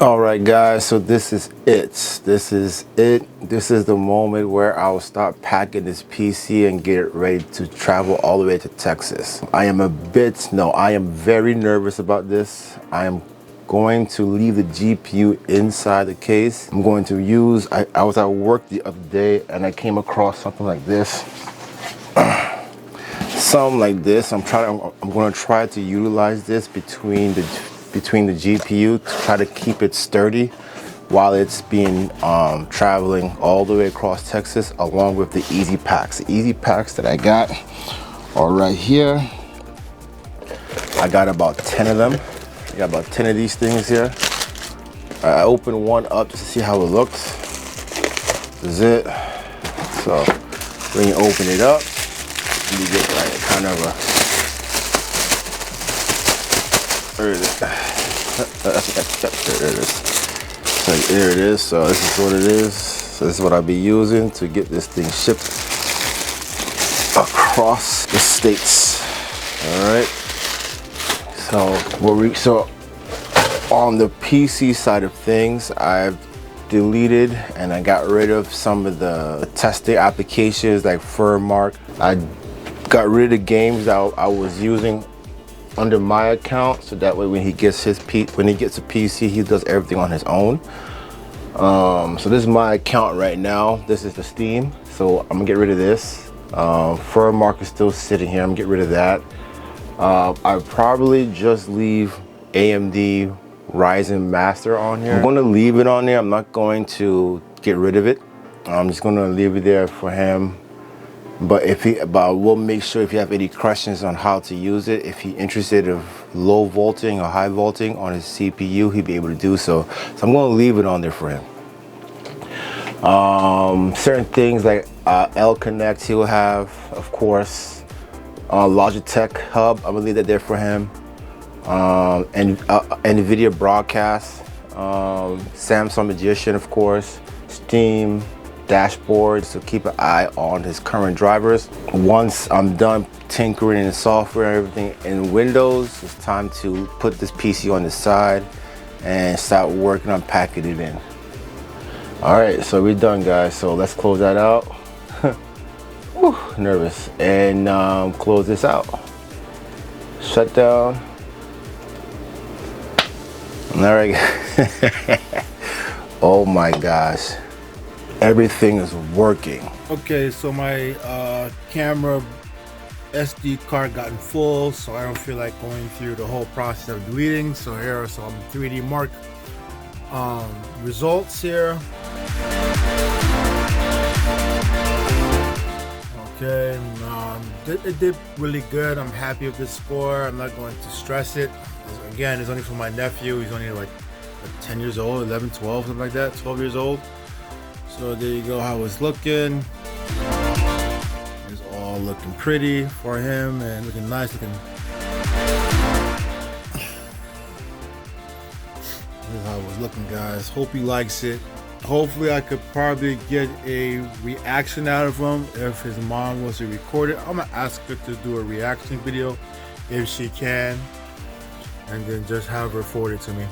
Alright guys, so this is it. This is the moment where I will start packing this PC and get it ready to travel all the way to Texas. I am very nervous about this. I am going to leave the GPU inside the case. I'm going to use, I was at work the other day and I came across something like this. Something like this. I'm going to try to utilize this between the GPU to try to keep it sturdy while it's being traveling all the way across Texas, along with the easy packs. The easy packs that I got are right here. I got about 10 of them. I got about 10 of these things here. I opened one up just to see how it looks. This is it. So when you open it up, you get like kind of a, where is it? There it is. So there it is. So this is what it is. So this is what I'll be using to get this thing shipped across the states. All right. So on the PC side of things, I've deleted and I got rid of some of the testing applications like Furmark. I got rid of the games that I was using under my account, so that way when he gets a PC, he does everything on his own. So this is my account right now. This is the Steam, so I'm gonna get rid of this. Furmark is still sitting here. I'm gonna get rid of that. I probably just leave AMD Ryzen Master on here. I'm gonna leave it on there. I'm not going to get rid of it. I'm just gonna leave it there for him. But we'll make sure if you have any questions on how to use it, if he's interested in low volting or high volting on his CPU, he'll be able to do so. So I'm going to leave it on there for him. Certain things like L Connect he'll have, of course. Logitech Hub, I'm gonna leave that there for him. And NVIDIA Broadcast, Samsung Magician, of course, Steam, dashboard, so keep an eye on his current drivers. Once I'm done tinkering in the software and everything in Windows, it's time to put this PC on the side and start working on packing it in. All right, so we're done, guys. So let's close that out. Whew, nervous. And close this out. Shut down. All right. Oh my gosh. Everything is working. Okay, so my camera SD card gotten full, so I don't feel like going through the whole process of deleting. So here are some 3D Mark results here. Okay, it did really good. I'm happy with this score. I'm not going to stress it. Again, it's only for my nephew. He's only like 10 years old, 11, 12, something like that, 12 years old. So there you go, how it's looking. It's all looking pretty for him and looking nice looking. This is how it was looking, guys. Hope he likes it. Hopefully I could probably get a reaction out of him if his mom was to record it. I'm gonna ask her to do a reaction video if she can, and then just have her forward it to me.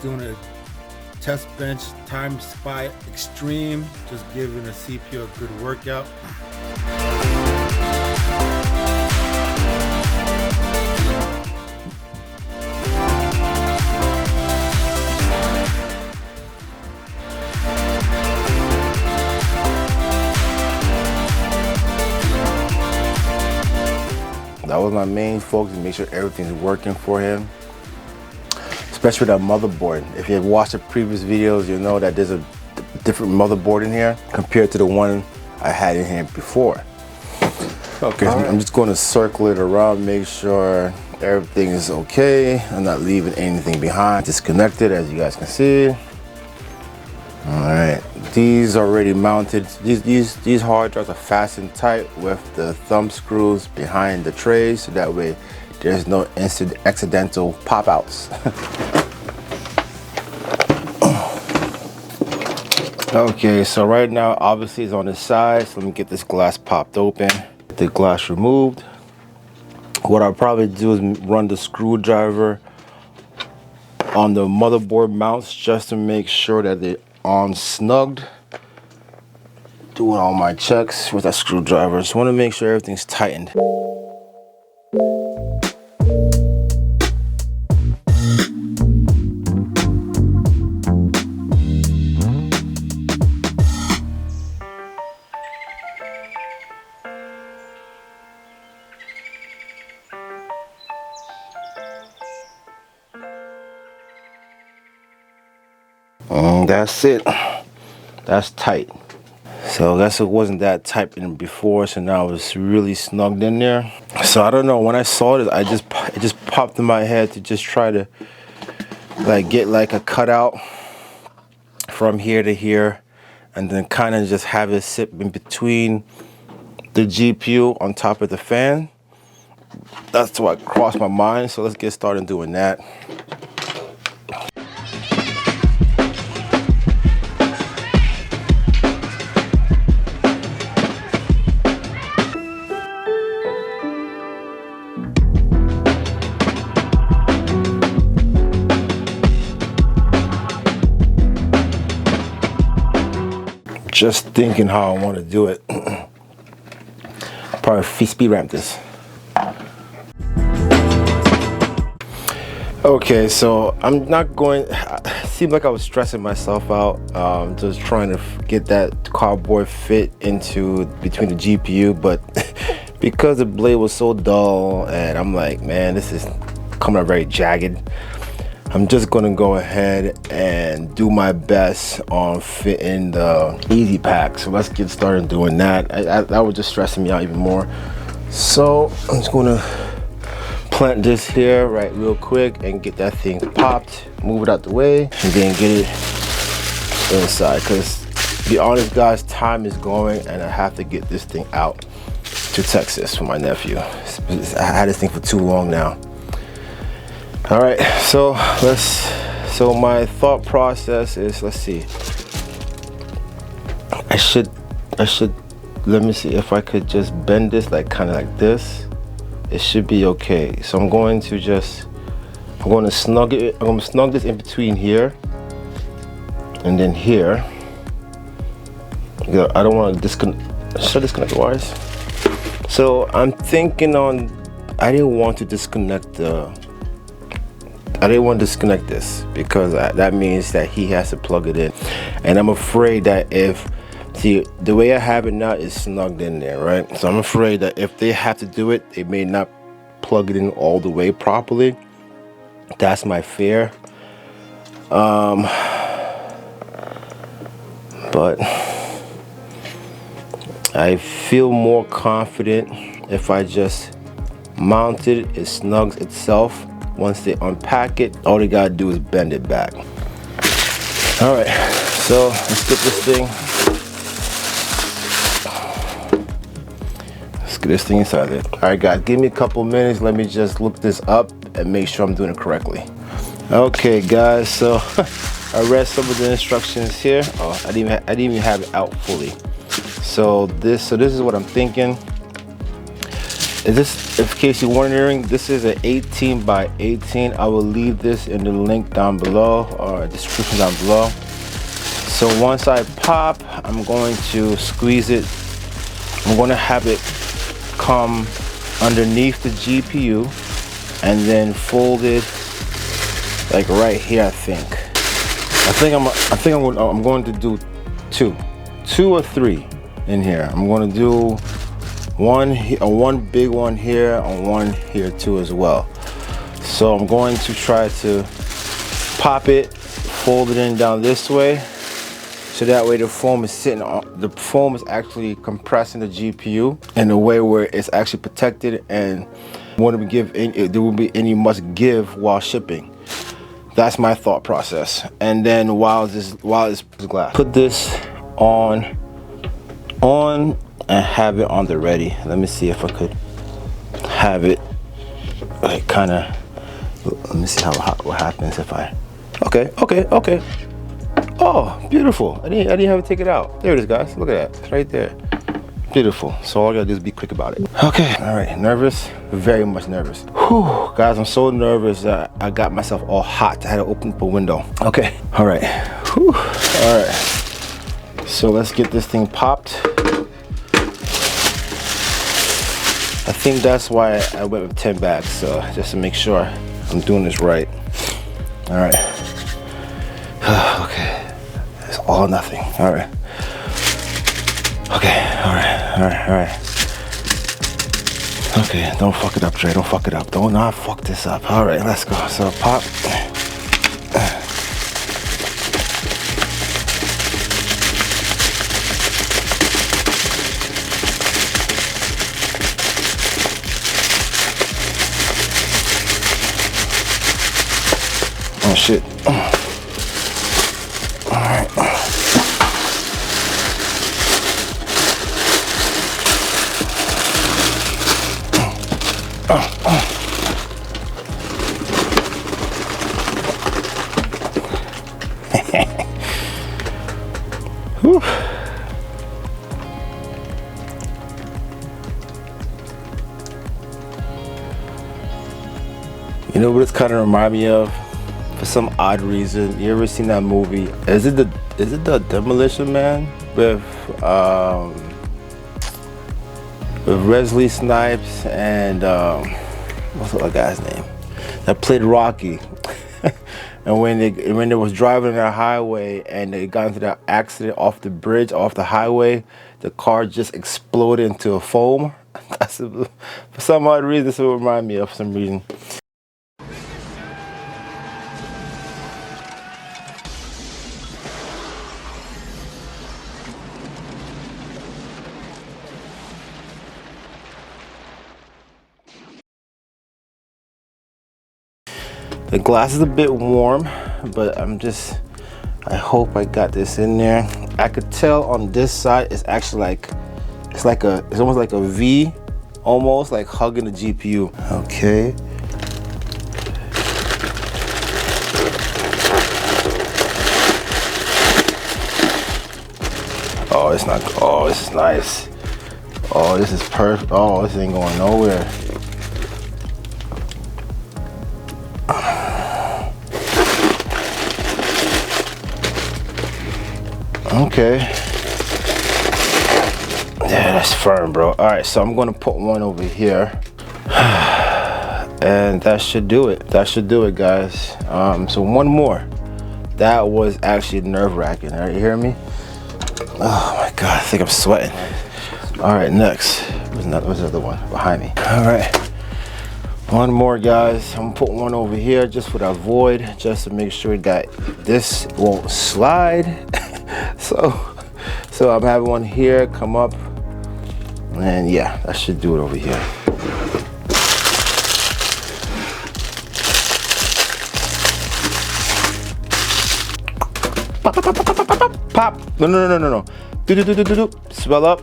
Doing a test bench time spy extreme, just giving the CPU a good workout. That was my main focus, to make sure everything's working for him. Especially that motherboard. If you have watched the previous videos, you'll know that there's a different motherboard in here compared to the one I had in here before. Okay, so I'm just going to circle it around, make sure everything is okay. I'm not leaving anything behind. Disconnected, as you guys can see. All right, These already mounted. These hard drives are fastened tight with the thumb screws behind the trays, so that way there's no accidental pop outs. Okay, so right now obviously it's on the side, so let me get this glass popped open, the glass removed. What I'll probably do is run the screwdriver on the motherboard mounts just to make sure that they're on snugged. Doing all my checks with that screwdriver. Just want to make sure everything's tightened. That's it. That's tight. So I guess it wasn't that tight in before, so now it's really snugged in there. So I don't know, when I saw this, it just popped in my head to just try to like get like a cutout from here to here, and then kind of just have it sit in between the GPU on top of the fan. That's what crossed my mind, so let's get started doing that. Just thinking how I want to do it. Probably speed ramp this. Okay, so I'm not going. It seemed like I was stressing myself out, just trying to get that cardboard fit into between the GPU, but because the blade was so dull, and I'm like, man, this is coming out very jagged. I'm just gonna go ahead and do my best on fitting the easy pack. So let's get started doing that. That was just stressing me out even more. So I'm just gonna plant this here right real quick and get that thing popped, move it out the way, and then get it inside. Because to be honest guys, time is going and I have to get this thing out to Texas for my nephew. I had this thing for too long now. All right, so my thought process is, let's see, I should, let me see if I could just bend this like kind of like this. It should be okay. So I'm going to snug this in between here and then here. I don't want to disconnect. Should I disconnect the wires? So I'm thinking I didn't want to disconnect this because that means that he has to plug it in, and I'm afraid that the way I have it now is snugged in there, right? So I'm afraid that if they have to do it, they may not plug it in all the way properly. That's my fear. But I feel more confident if I just mount it snugs itself. Once they unpack it, all they gotta do is bend it back. All right, so let's get this thing. Let's get this thing inside it. All right, guys, give me a couple minutes. Let me just look this up and make sure I'm doing it correctly. Okay, guys, so I read some of the instructions here. Oh, I didn't even have it out fully. So this is what I'm thinking. In case you're wondering, this is an 18 by 18. I will leave this in the link down below or description down below. So once I pop, I'm going to squeeze it. I'm going to have it come underneath the GPU and then fold it like right here. I think I'm going to do two or three in here. I'm going to do one big one here and one here too as well. So I'm going to try to pop it, fold it in down this way, so that way the foam is actually compressing the GPU in a way where it's actually protected and there won't be any much give while shipping. That's my thought process. And then while it's glass, put this on, and have it on the ready. Let me see if I could have it like kind of. Let me see what happens if I. Okay. Oh, beautiful. I didn't have to take it out. There it is, guys. Look at that. It's right there. Beautiful. So all I gotta do is be quick about it. Okay. All right. Nervous? Very much nervous. Whew, guys, I'm so nervous that I got myself all hot. I had to open up a window. Okay. All right. Whew. All right. So let's get this thing popped. I think that's why I went with 10 bags. So just to make sure I'm doing this right. All right. Okay. It's all or nothing. All right. Okay. All right. Okay. Don't fuck it up, Trey. Don't fuck it up. Don't not fuck this up. All right. Let's go. So pop. Oh shit. Alright. Whew. You know what it's kind of remind me of? For some odd reason, you ever seen that movie? Is it the Demolition Man with Wesley Snipes and what's the other guy's name that played Rocky? And when they was driving on the highway and they got into that accident off the bridge, off the highway, the car just exploded into a foam. For some odd reason, this will remind me of some reason. The glass is a bit warm, but I hope I got this in there. I could tell on this side it's actually like, it's almost like a V, almost like hugging the GPU. Okay. Oh, it's not, oh, this is nice. Oh, this is perfect. Oh, this ain't going nowhere. Okay. Yeah, that's firm, bro. All right, so I'm gonna put one over here. And that should do it. That should do it, guys. So one more. That was actually nerve-wracking. All right, you hear me? Oh my God, I think I'm sweating. All right, next. Where's the other one? Behind me. All right. One more, guys. I'm gonna put one over here just for that void, just to make sure that this won't slide. So I'm having one here come up, and yeah, that should do it over here. Pop, pop, pop, pop, pop, pop, pop. No. Do. Swell up.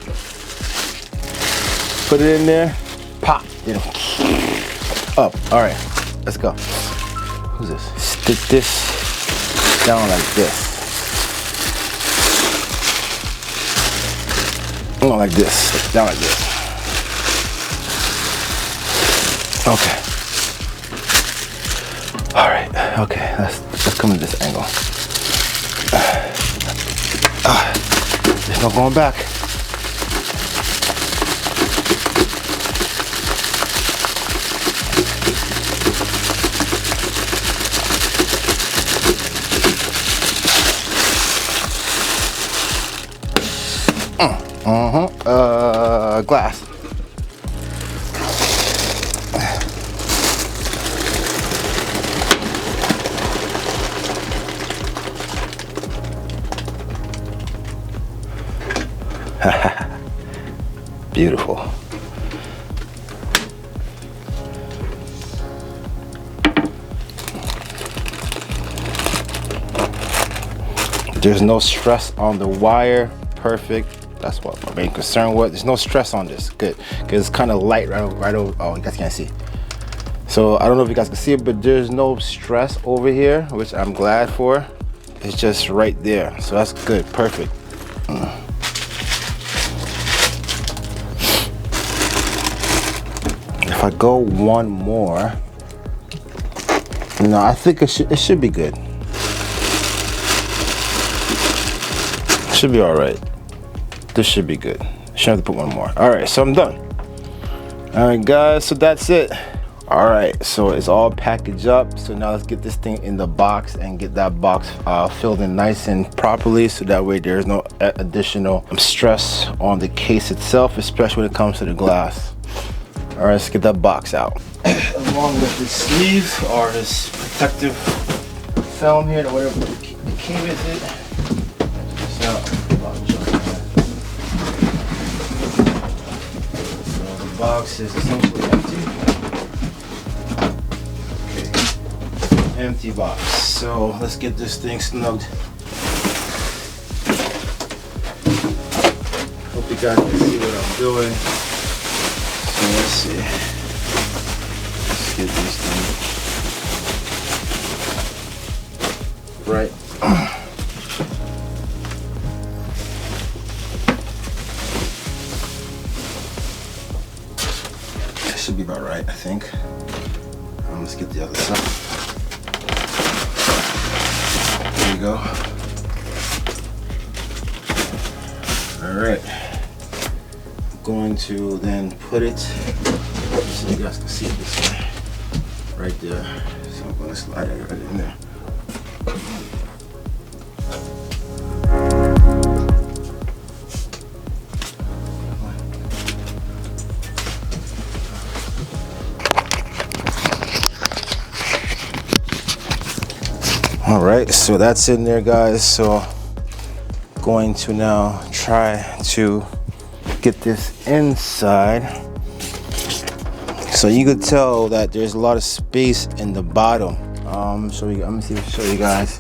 Put it in there. Pop. You know. Up. All right. Let's go. Who's this? Stick this down like this. Not like this. Down like this. Okay. All right. Okay. Let's come to this angle. There's no going back. Glass. Beautiful. There's no stress on the wire. perfect. That's what my main concern was. There's no stress on this. Good, because it's kind of light right over. Oh, you guys can't see. So I don't know if you guys can see it, but there's no stress over here, which I'm glad for. It's just right there. So that's good, perfect. If I go one more, no, I think it should be good. It should be all right. This should be good. Should have to put one more. All right, so I'm done. All right, guys, so that's it. All right, so it's all packaged up. So now let's get this thing in the box and get that box filled in nice and properly, so that way there's no additional stress on the case itself, especially when it comes to the glass. All right, let's get that box out. Along with the sleeve or this protective film here, or whatever the key is it. So the box is essentially empty. Empty box. So let's get this thing snugged. Hope you guys can see what I'm doing. So let's see. Let's get this thing right. That should be about right, I think. Let's get the other side. There you go. All right. I'm going to then put it, so you guys can see it this way, right there. So I'm going to slide it right in there. All right, so that's in there, guys. So going to now try to get this inside. So you could tell that there's a lot of space in the bottom. Let me show you guys.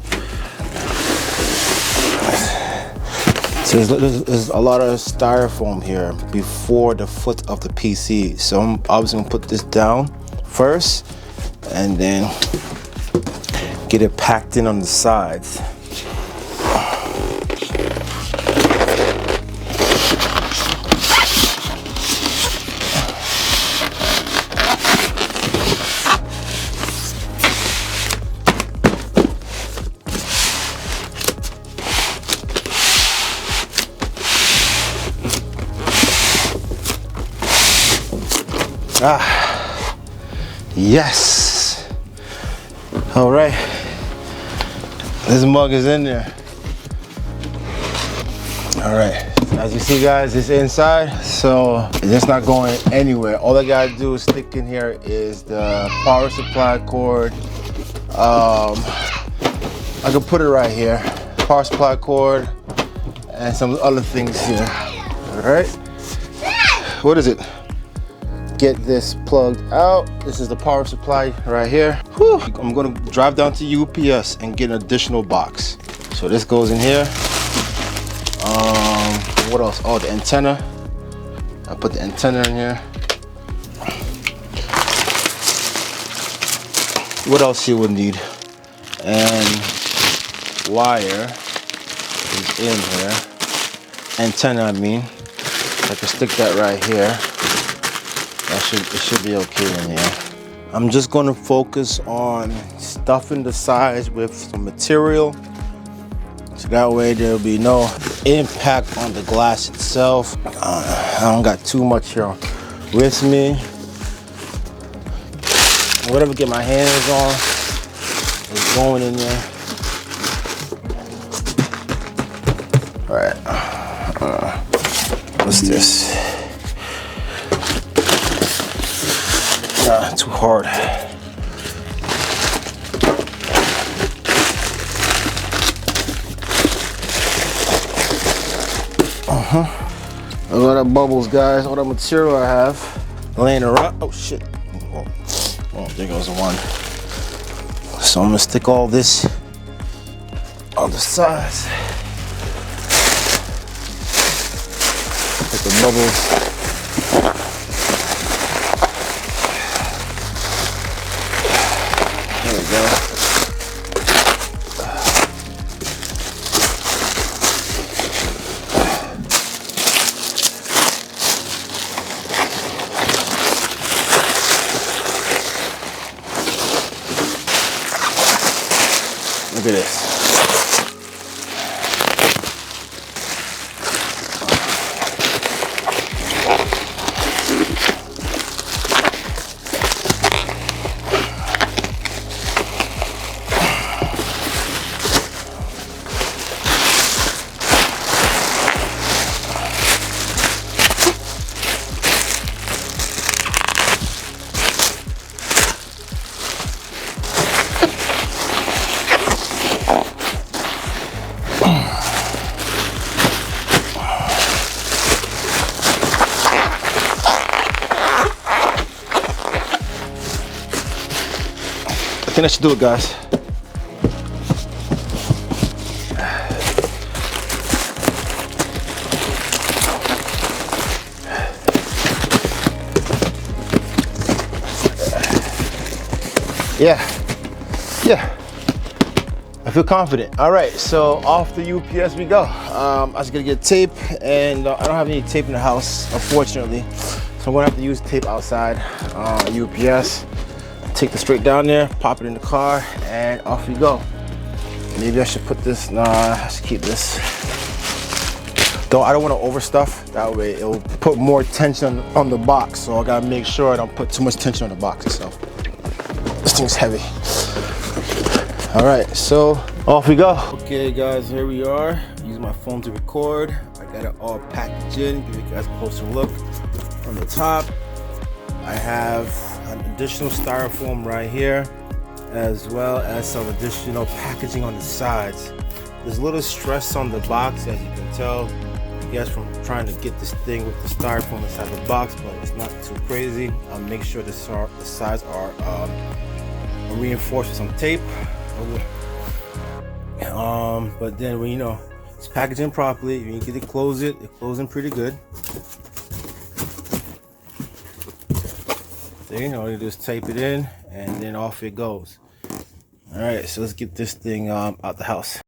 So there's a lot of styrofoam here before the foot of the PC. So I'm obviously gonna put this down first, and then get it packed in on the sides. Yes. All right. This mug is in there. All right. As you see, guys, it's inside, so it's not going anywhere. All I gotta do is stick in here is the power supply cord. I could put it right here. Power supply cord and some other things here. All right. What is it? Get this plugged out. This is the power supply right here. Whew. I'm gonna drive down to UPS and get an additional box. So this goes in here. What else? Oh, the antenna. I put the antenna in here. What else you would need? And wire is in here. Antenna, I mean. I can stick that right here. It should be okay in here. I'm just going to focus on stuffing the sides with some material, so that way there'll be no impact on the glass itself. I don't got too much here with me. Whatever I get my hands on is going in there. All right. What's this? Too hard. A lot of bubbles, guys. All the material I have laying around. Oh shit. Oh, there goes the one. So I'm gonna stick all this on the sides. bubbles. There we go. Look at this. I think I should do it, guys. Yeah. I feel confident. All right, so off the UPS we go. I was gonna get tape, and I don't have any tape in the house, unfortunately. So I'm gonna have to use tape outside. UPS. Take this straight down there, pop it in the car, and off we go. Maybe I should put this, nah, I should keep this. Though I don't want to overstuff, that way it'll put more tension on the box, so I gotta make sure I don't put too much tension on the box itself. This thing's heavy. All right, so off we go. Okay guys, here we are. Use my phone to record. I got it all packaged in, give you guys a closer look. On the top, I have an additional styrofoam right here, as well as some additional packaging on the sides. There's a little stress on the box, as you can tell, I guess, from trying to get this thing with the styrofoam inside the box, but it's not too crazy. I'll make sure the sides are reinforced with some tape. But then when you know it's packaged in properly, you get it close it closing pretty good. You know, you just tape it in and then off it goes. All right, so let's get this thing out the house.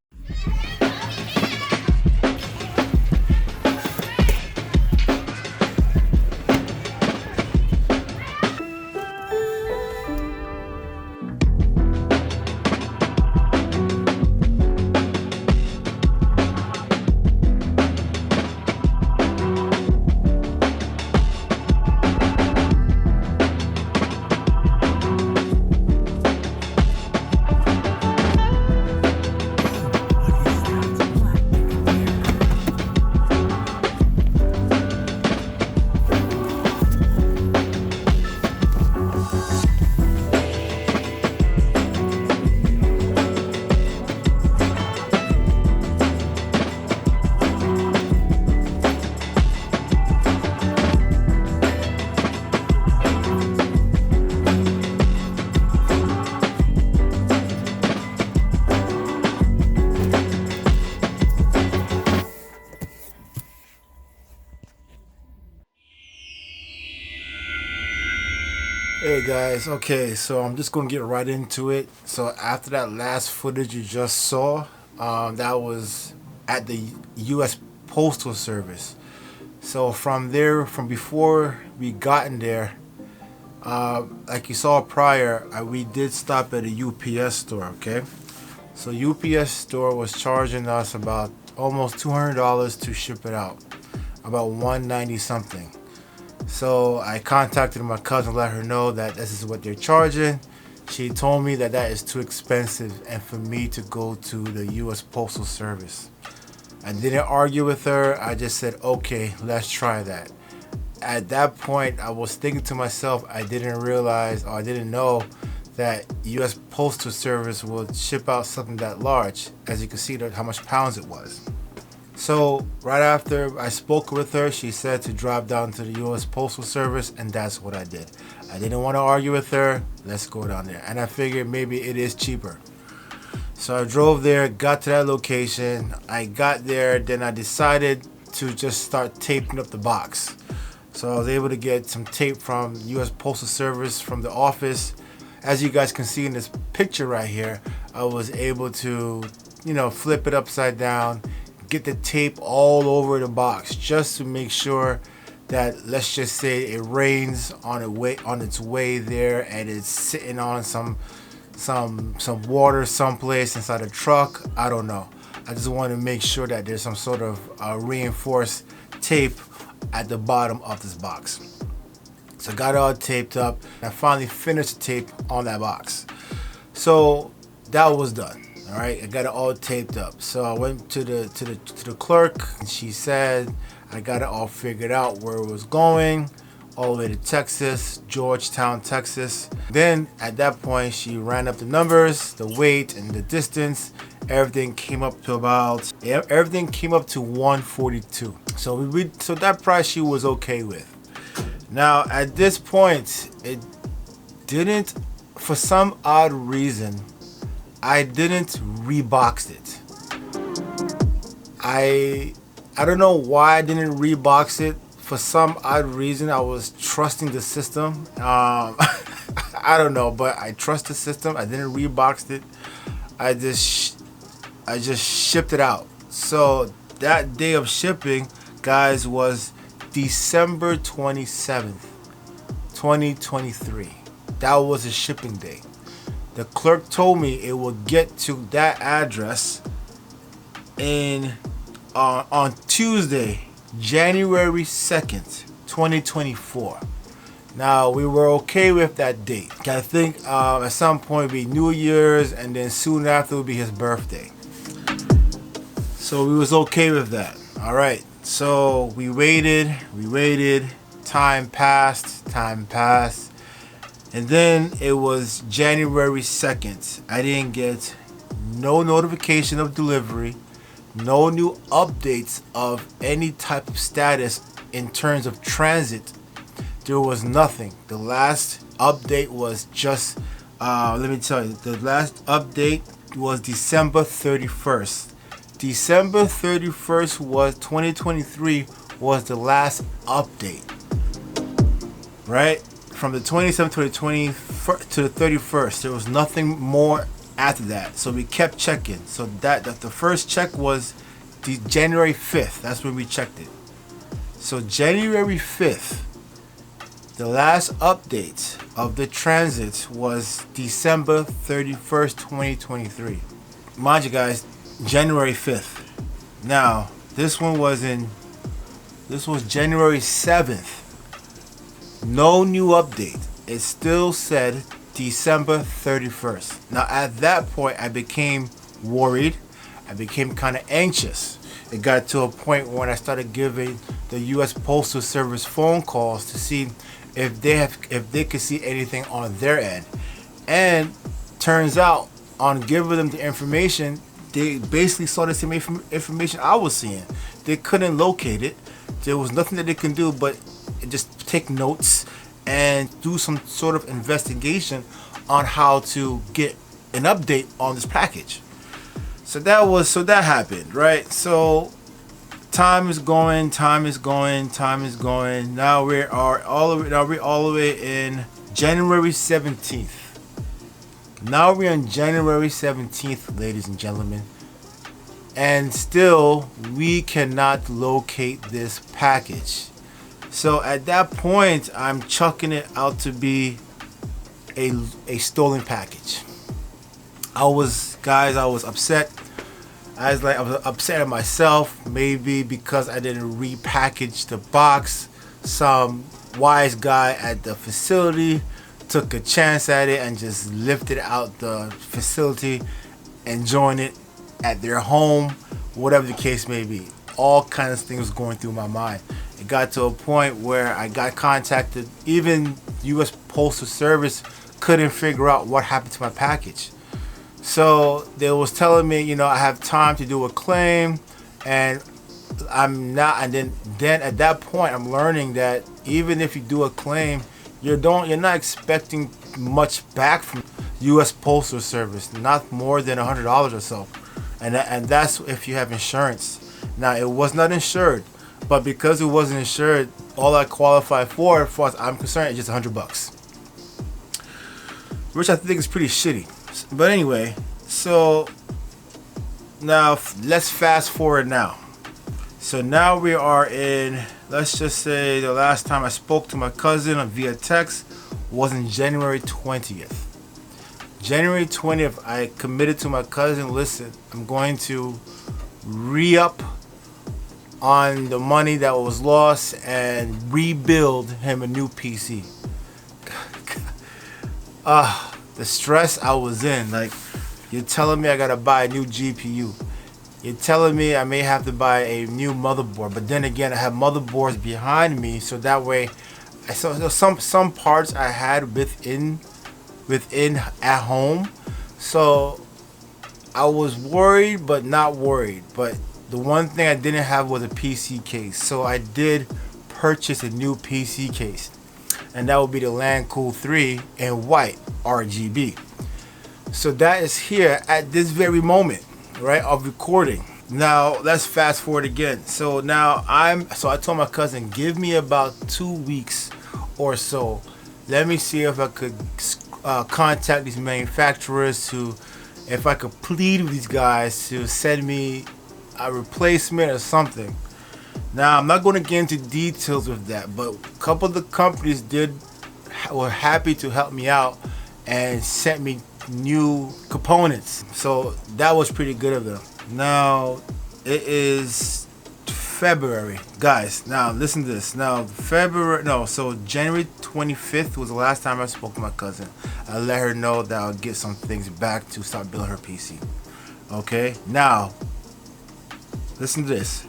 Hey guys, okay, so I'm just gonna get right into it. So after that last footage you just saw, that was at the US Postal Service. So from there, from before we gotten there, like you saw prior, we did stop at a UPS store, okay? So UPS store was charging us about almost $200 to ship it out, about $190 something. So I contacted my cousin, let her know that this is what they're charging. She told me that that is too expensive and for me to go to the US Postal Service. I didn't argue with her. I just said, okay, let's try that. At that point, I was thinking to myself, I didn't realize, or I didn't know that US Postal Service would ship out something that large. As you can see, how much pounds it was. So right after I spoke with her, she said to drive down to the US Postal Service, and that's what I did. I didn't want to argue with her. Let's go down there. And I figured maybe it is cheaper. So I drove there, got to that location. I got there, then I decided to just start taping up the box. So I was able to get some tape from US Postal Service from the office. As you guys can see in this picture right here, I was able to, you know, flip it upside down, get the tape all over the box just to make sure that, let's just say, it rains on its way there and it's sitting on some water someplace inside a truck. I don't know. I just want to make sure that there's some sort of reinforced tape at the bottom of this box. So I got it all taped up. I finally finished the tape on that box. So that was done. All right, I got it all taped up. So I went to the clerk, and she said I got it all figured out where it was going, all the way to Texas, Georgetown, Texas. Then at that point, she ran up the numbers, the weight, and the distance. Everything came up to 142. So so that price she was okay with. Now at this point, it didn't, for some odd reason, I didn't rebox it. I don't know why I didn't rebox it. For some odd reason, I was trusting the system. I don't know, but I trust the system. I didn't rebox it. I just shipped it out. So that day of shipping, guys, was December 27th, 2023. That was a shipping day. The clerk told me it would get to that address on Tuesday, January 2nd, 2024. Now, we were okay with that date. I think at some point it would be New Year's, and then soon after would be his birthday. So we was okay with that. All right. So we waited. Time passed. And then it was January 2nd. I didn't get no notification of delivery, no new updates of any type of status in terms of transit. There was nothing. The last update was just, let me tell you, the last update was December 31st. December 31st was 2023 was the last update. Right? From the 27th to the 21st to the 31st, there was nothing more after that. So we kept checking. So that the first check was the January 5th. That's when we checked it. So January 5th, the last update of the transit was December 31st, 2023. Mind you guys, January 5th. Now, this was January 7th. No new update. It still said December 31st. Now, at that point, I became worried. I became kind of anxious. It got to a point when I started giving the US Postal Service phone calls to see if they could see anything on their end. And turns out, on giving them the information, they basically saw the same information I was seeing. They couldn't locate it. There was nothing that they can do but just take notes and do some sort of investigation on how to get an update on this package. So that happened, right? So time is going. Now we're all the way in January 17th. Now we're on January 17th, ladies and gentlemen, and still we cannot locate this package. So at that point, I'm chucking it out to be a stolen package. I was upset. I was upset at myself, maybe because I didn't repackage the box. Some wise guy at the facility took a chance at it and just lifted out the facility and joined it at their home, whatever the case may be. All kinds of things going through my mind. It got to a point where I got contacted. Even US Postal Service couldn't figure out what happened to my package. So they was telling me, I have time to do a claim, and I'm not. And then at that point, I'm learning that even if you do a claim, you're not expecting much back from US Postal Service, not more than $100 or so, and that's if you have insurance. Now, it was not insured, But because it wasn't insured, all I qualified for, as far as I'm concerned, is just $100, which I think is pretty shitty. But anyway, so now let's fast forward now. So now we are in, let's just say the last time I spoke to my cousin via text was on January 20th. January 20th, I committed to my cousin, listen, I'm going to re-up on the money that was lost and rebuild him a new PC. The stress I was in, like, you're telling me I gotta buy a new GPU. You're telling me I may have to buy a new motherboard, but then again, I have motherboards behind me, so that way, I saw some parts I had within at home. So I was worried, but not worried. But the one thing I didn't have was a PC case, so I did purchase a new PC case, and that would be the Lancool 3 in white RGB. So that is here at this very moment, right, of recording. Now let's fast forward again. So now I told my cousin, give me about 2 weeks or so. Let me see if I could contact these manufacturers to, if I could plead with these guys to send me a replacement or something. Now I'm not going to get into details with that, but a couple of the companies were happy to help me out and sent me new components, so that was pretty good of them. Now it is February, guys. Now listen to this. Now so January 25th was the last time I spoke to my cousin. I let her know that I'll get some things back to start building her PC. Okay, now listen to this.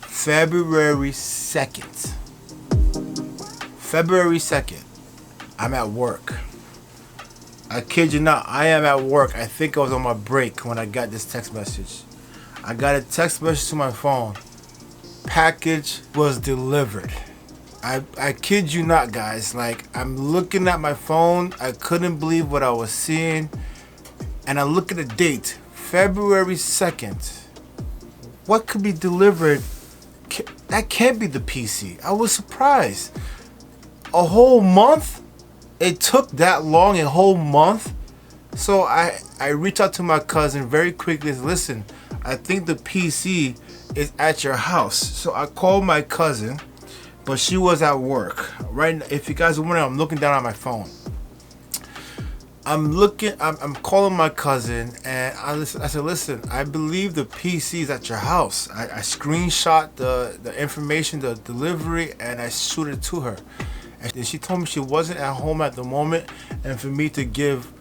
February 2nd, I'm at work. I kid you not, I am at work. I think I was on my break when I got this text message. I got a text message to my phone. Package was delivered. I kid you not, guys. Like, I'm looking at my phone. I couldn't believe what I was seeing. And I look at the date, February 2nd. What could be delivered? That can't be the PC. I was surprised. A whole month? It took that long, a whole month? So I reached out to my cousin very quickly. Listen, I think the PC is at your house. So I called my cousin, but she was at work. Right, if you guys are wondering, I'm looking down at my phone. I'm calling my cousin, and I said, listen, I believe the PC is at your house. I screenshot the information, the delivery, and I shoot it to her. And she told me she wasn't at home at the moment, and for me to give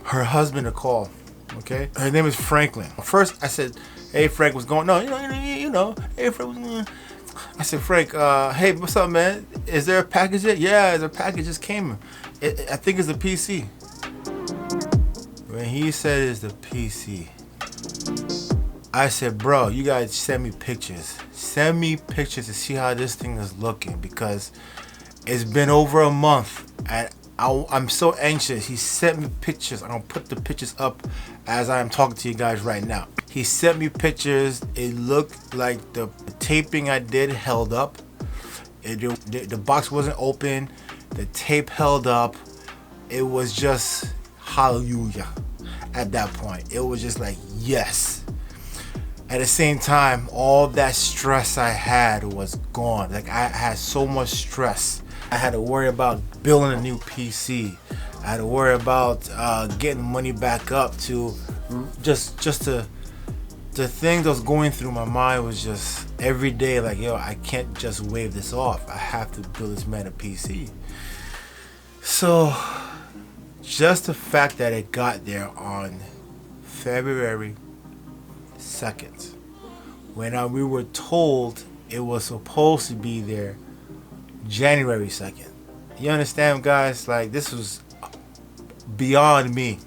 her husband a call. Okay, her name is Franklin. First, I said, "Hey, Frank, what's going on?" You know. Hey, Frank. I said, Frank, hey, what's up, man? Is there a package yet? Yeah, the package just came. I think it's a PC. When he said it's the PC, I said, bro, you guys send me pictures. Send me pictures to see how this thing is looking, because it's been over a month and I'm so anxious. He sent me pictures. I'm gonna put the pictures up as I am talking to you guys right now. He sent me pictures. It looked like the taping I did held up. The box wasn't open. The tape held up. It was just hallelujah at that point. It was just like, yes. At the same time, all that stress I had was gone. Like, I had so much stress. I had to worry about building a new PC. I had to worry about getting money back up to the thing that was going through my mind was just every day like, yo, I can't just wave this off. I have to build this man a PC. So just the fact that it got there on February 2nd, when we were told it was supposed to be there January 2nd. You understand, guys? Like, this was beyond me.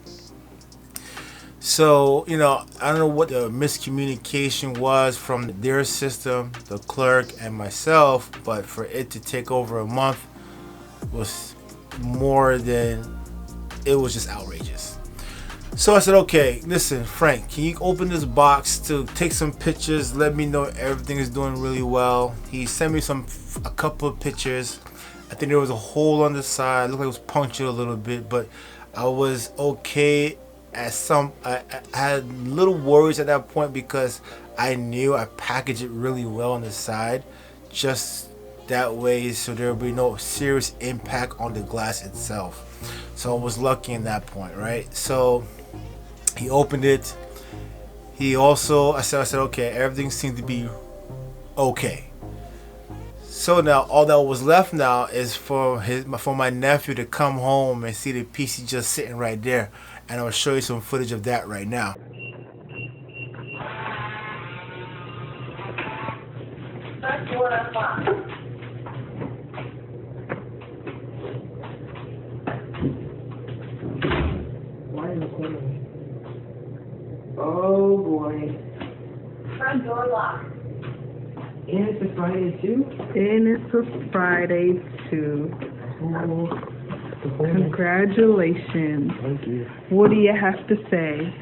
So, I don't know what the miscommunication was from their system, the clerk, and myself, but for it to take over a month was more than, it was just outrageous. So I said, okay, listen, Frank, can you open this box to take some pictures? Let me know everything is doing really well. He sent me a couple of pictures. I think there was a hole on the side. It looked like it was punctured a little bit, but I was okay. I had little worries at that point because I knew I packaged it really well on the side, just that way, so there would be no serious impact on the glass itself. So I was lucky in that point, right? So he opened it. I said, okay, everything seemed to be okay. So now all that was left now is for my nephew to come home and see the PC just sitting right there, and I'll show you some footage of that right now. That's what I thought. Why are you recording me? Oh boy. Front door locked. And it's a Friday too? And it's a Friday too. Oh, congratulations. thank you. What do you have to say?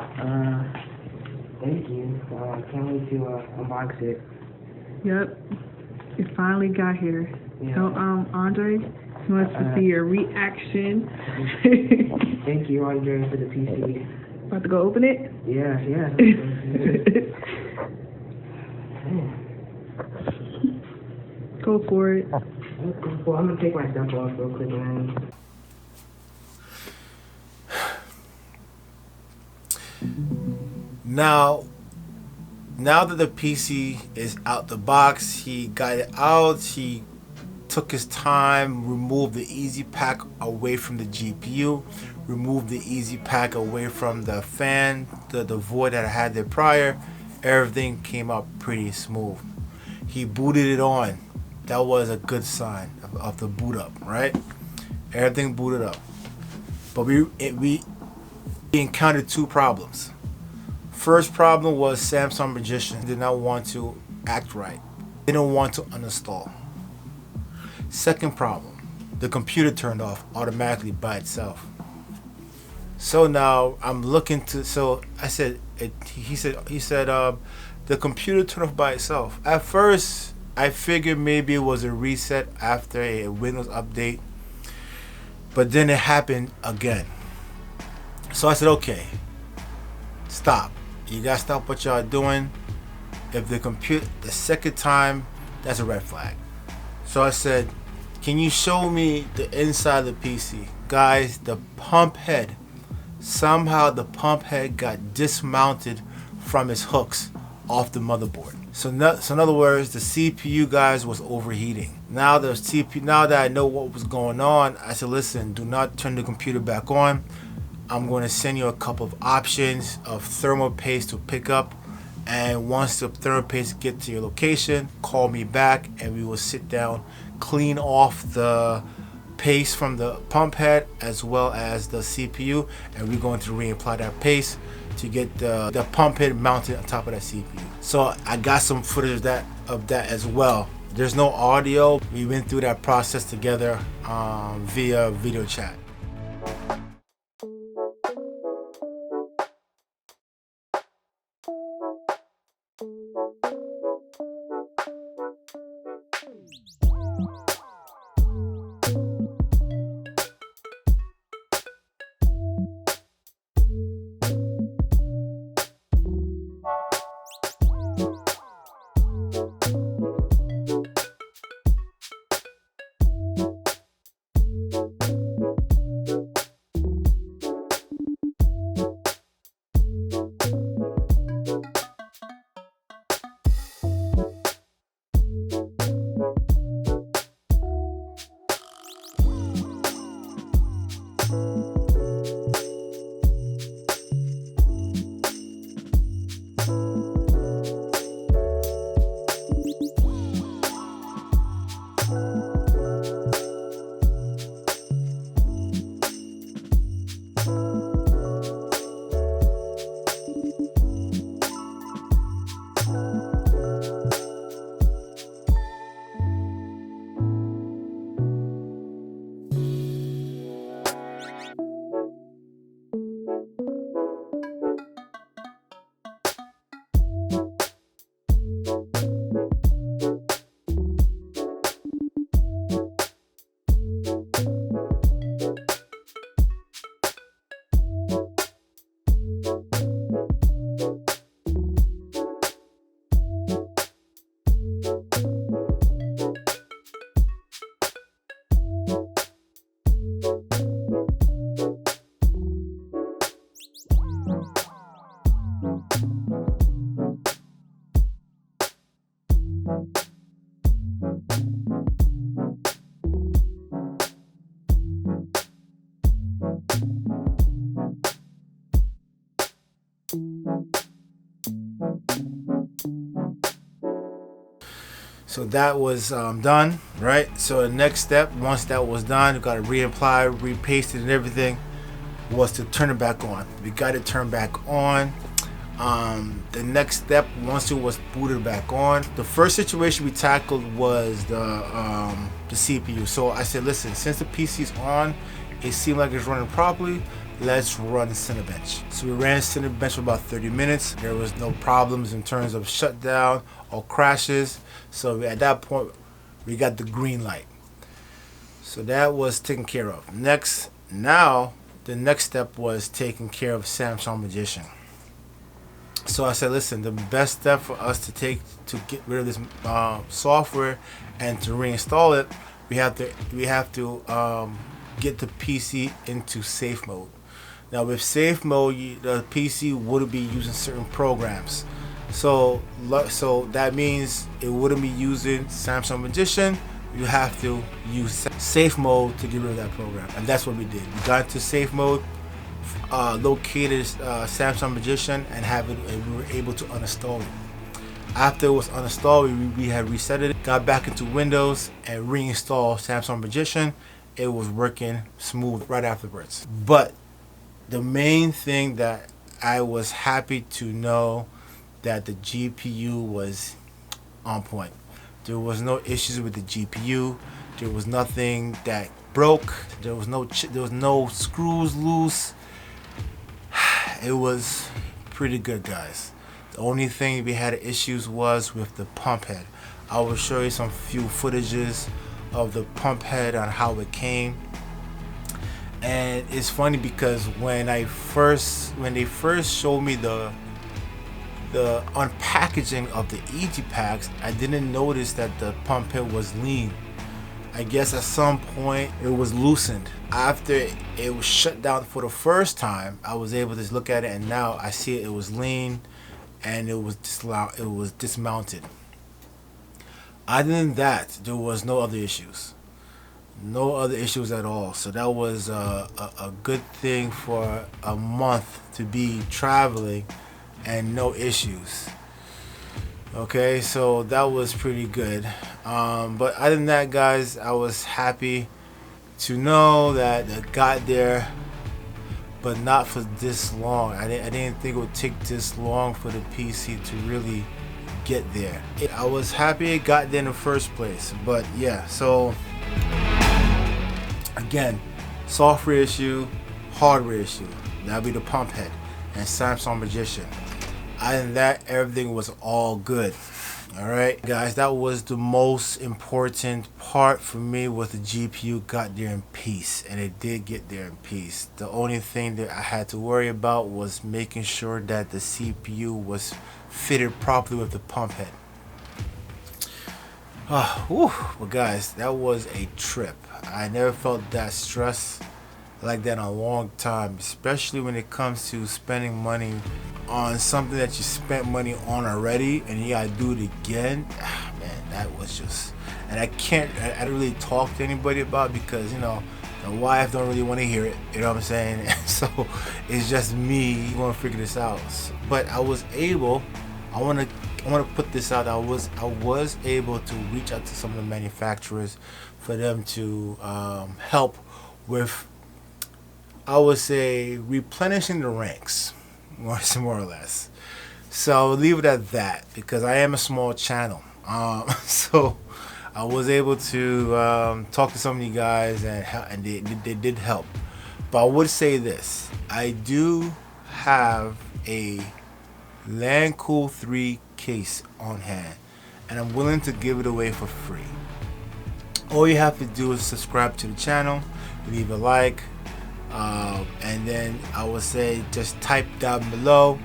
Thank you. Can't wait to unbox it. Yep. It finally got here. Yeah. So, Andre, he wants to see your reaction. Thank you, Andre, for the PC. About to go open it? Yeah. Go for it. Well, I'm gonna take my stuff off real quick, man. Now that the PC is out the box, he got it out, he took his time, removed the easy pack away from the GPU, removed the easy pack away from the fan, the void that I had there prior. Everything came out pretty smooth. He booted it on. That was a good sign of the boot up, right? Everything booted up. But we encountered two problems. First problem was Samsung Magician did not want to act right. They didn't want to uninstall. Second problem, the computer turned off automatically by itself. So now I'm looking to. So I said, he said the computer turned off by itself. At first, I figured maybe it was a reset after a Windows update, but then it happened again. So I said, okay, stop. You gotta stop what y'all doing. If the second time, that's a red flag. So I said, can you show me the inside of the PC? Guys, the pump head, somehow the pump head got dismounted from its hooks off the motherboard. So in other words, the CPU, guys, was overheating. Now that I know what was going on, I said, listen, do not turn the computer back on. I'm going to send you a couple of options of thermal paste to pick up, and once the thermal paste get to your location, call me back and we will sit down, clean off the paste from the pump head as well as the CPU, and we're going to reapply that paste to get the pump head mounted on top of that CPU. So I got some footage of that as well. There's no audio. We went through that process together via video chat. So that was done, right? So the next step, once that was done, we got to reapply, repaste it and everything, was to turn it back on. We got it turned back on. The next step, once it was booted back on, the first situation we tackled was the CPU. So I said, listen, since the PC's on, it seemed like it's running properly, let's run Cinebench. So we ran Cinebench for about 30 minutes. There was no problems in terms of shutdown or crashes. So at that point, we got the green light. So that was taken care of. Now the next step was taking care of Samsung Magician. So I said, listen, the best step for us to take to get rid of this software and to reinstall it, we have to get the PC into safe mode. Now with safe mode, the PC wouldn't be using certain programs. So that means it wouldn't be using Samsung Magician. You have to use safe mode to get rid of that program, and that's what we did. We got into safe mode, located Samsung Magician, and we were able to uninstall it. After it was uninstalled, we had reset it, got back into Windows, and reinstalled Samsung Magician. It was working smooth right afterwards. But the main thing that I was happy to know that the GPU was on point. There was no issues with the GPU. There was nothing that broke. There was no screws loose. It was pretty good, guys. The only thing we had issues was with the pump head. I will show you some few footages of the pump head on how it came. And it's funny because when they first showed me the unpackaging of the EG packs, I didn't notice that the pump head was lean. I guess at some point it was loosened. After it was shut down for the first time, I was able to look at it, and now I see it was lean and it was dismounted. Other than that, there was no other issues. No other issues at all. So that was a good thing for a month to be traveling and no issues. Okay, so that was pretty good. But other than that, guys, I was happy to know that it got there, but not for this long. I didn't think it would take this long for the PC to really get there. I was happy it got there in the first place. But yeah, so again, software issue, hardware issue. That'll be the pump head and Samsung Magician. Other than that, everything was all good. Alright guys, that was the most important part for me, was the GPU got there in peace, and it did get there in peace. The only thing that I had to worry about was making sure that the CPU was fitted properly with the pump head. Well guys, that was a trip. I never felt that stress like that in a long time, especially when it comes to spending money on something that you spent money on already and you gotta do it again. Man, that was just, and I don't really talk to anybody about it because, you know, the wife don't really want to hear it, you know what I'm saying? So it's just me going to figure this out. But I was able, I want to put this out, I was able to reach out to some of the manufacturers for them to help with, I would say, replenishing the ranks, more or less. So I'll leave it at that because I am a small channel. So I was able to talk to some of you guys, and they did help. But I would say this: I do have a Lancool 3 case on hand, and I'm willing to give it away for free. All you have to do is subscribe to the channel, leave a like, and then I would say just type down below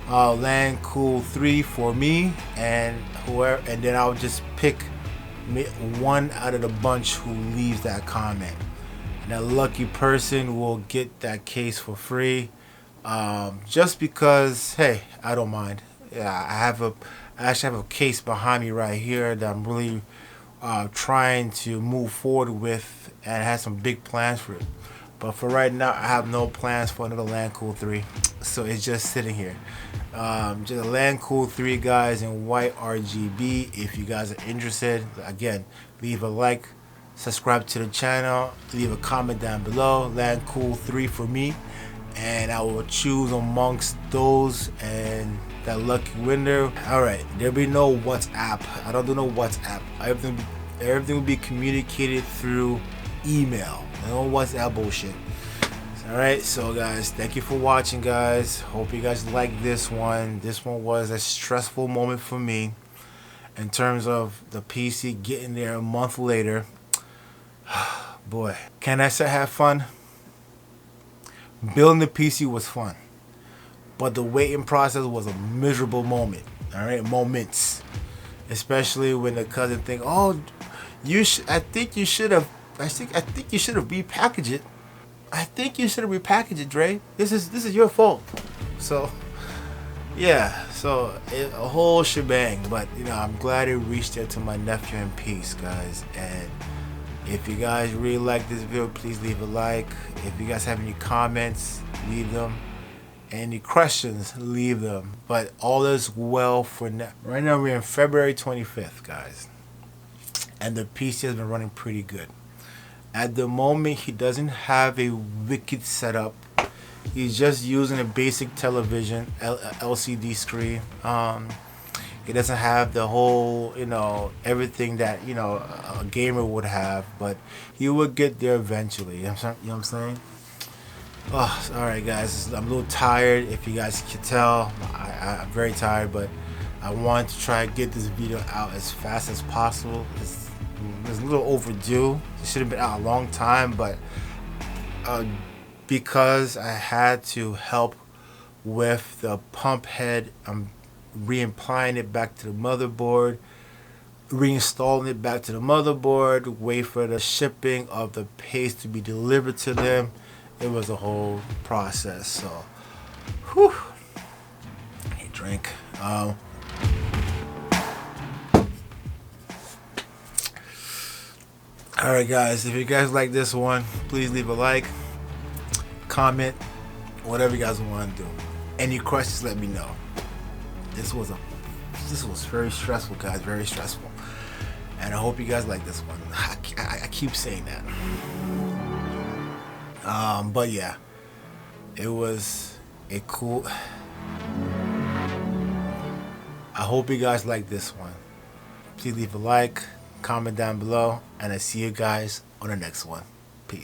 Lancool 3 for me, and whoever, and then I'll just pick one out of the bunch who leaves that comment, and that lucky person will get that case for free. Just because, hey, I don't mind. Yeah, I actually have a case behind me right here that I'm really trying to move forward with, and I have some big plans for it. But for right now, I have no plans for another Lancool 3. so it's just sitting here. Just a Lancool 3, guys, in white RGB. If you guys are interested, again, leave a like, subscribe to the channel, leave a comment down below. Lancool 3 for me, and I will choose amongst those and that lucky winner. All right, there'll be no WhatsApp. I don't do no WhatsApp. Everything will be communicated through email. No WhatsApp bullshit. All right, so guys, thank you for watching, guys. Hope you guys like this one. This one was a stressful moment for me in terms of the PC getting there a month later. Boy, can I say have fun? Building the PC was fun, but the waiting process was a miserable moment. All right, moments, especially when the cousin think, "Oh, I think you should have repackaged it. I think you should have repackaged it, Dre. This is your fault." So, yeah, so a whole shebang. But you know, I'm glad it reached there to my nephew in peace, guys. And if you guys really like this video, please leave a like. If you guys have any comments, leave them. Any questions, leave them. But all is well for now. Right now we're in February 25th, guys, and the PC has been running pretty good. At the moment, he doesn't have a wicked setup. He's just using a basic television, LCD screen. He doesn't have the whole, you know, everything that, you know, a gamer would have, but he would get there eventually. You know what I'm saying? Oh, all right, guys. I'm a little tired. If you guys can tell, I'm very tired, but I want to try to get this video out as fast as possible. It's a little overdue. It should have been out a long time, but because I had to help with the pump head, I'm reapplying it back to the motherboard, reinstalling it back to the motherboard, wait for the shipping of the paste to be delivered to them. It was a whole process. So, whew. Hey, drink. Alright, guys, if you guys like this one, please leave a like, comment, whatever you guys want to do. Any questions, let me know. This was very stressful, guys, very stressful. And I hope you guys like this one. I keep saying that. But yeah, it was a cool. I hope you guys like this one. Please leave a like, comment down below, and I see you guys on the next one.